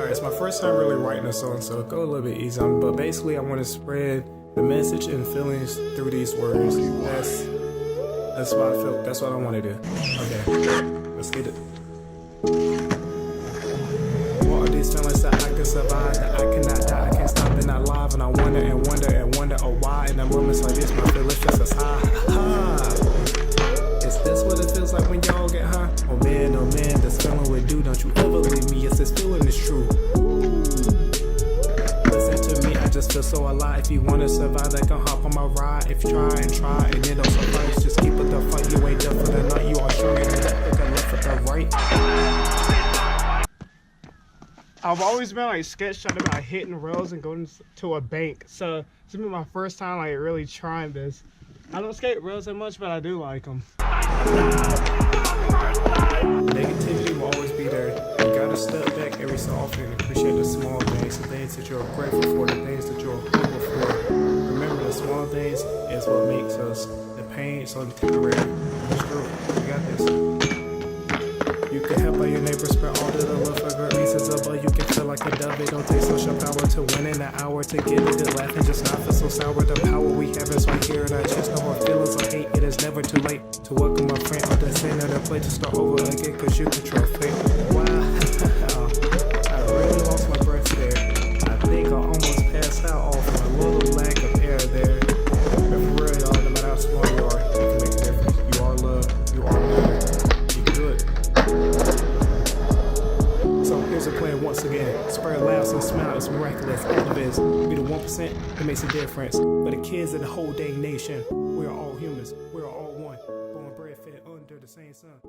Alright, it's my first time really writing a song, so go a little bit easy on me. But basically, I want to spread the message and feelings through these words. That's what I feel. That's what I want to do. Okay, let's get it. What are these feelings that I can survive, that I cannot die, I can't stop and not live, and I wonder and wonder and wonder, oh why? In the moments like this, my feelings just as high. Is this what it feels like when y'all get high? Oh man, this feeling would do. Don't you ever leave me? Yes, this feeling is true. Listen to me, I just feel so alive. If you wanna survive, that can hop on my ride. If you try and it don't suffice, just keep it the fight. You ain't done for the night. You are strong and left for the right. I've always been like sketched out about hitting rails and going to a bank. So this will be my first time like really trying this. I don't skate rails that much, but I do like them. Negativity will always be there. You gotta step back every so often and appreciate the small things, the things that you're grateful for, the things that you're hopeful for. Remember, the small things is what makes us. The pain is only temporary. It's true. You got this. You can help out your neighbor, spread all the love for good reasons, but you can feel like a dove. It don't take social power to win in an hour, to get a good laugh and just not feel so sour. The power we have is right here in our chest. No more feelings of hate. It is never too late to welcome a friend or the center of the play to start over again, cause you control fate. Wow, I really lost my breath there. I think I almost passed out off a little lack of air there. But for real, y'all, no matter how small you are, you can make a difference. You are loved. You are better. You can do it. So here's a plan once again. Spread laughs and smiles, miraculous activists. Be the 1% that makes a difference. For the kids of the whole dang nation, we are all humans. We are all one. Born, bred, fed under the same sun.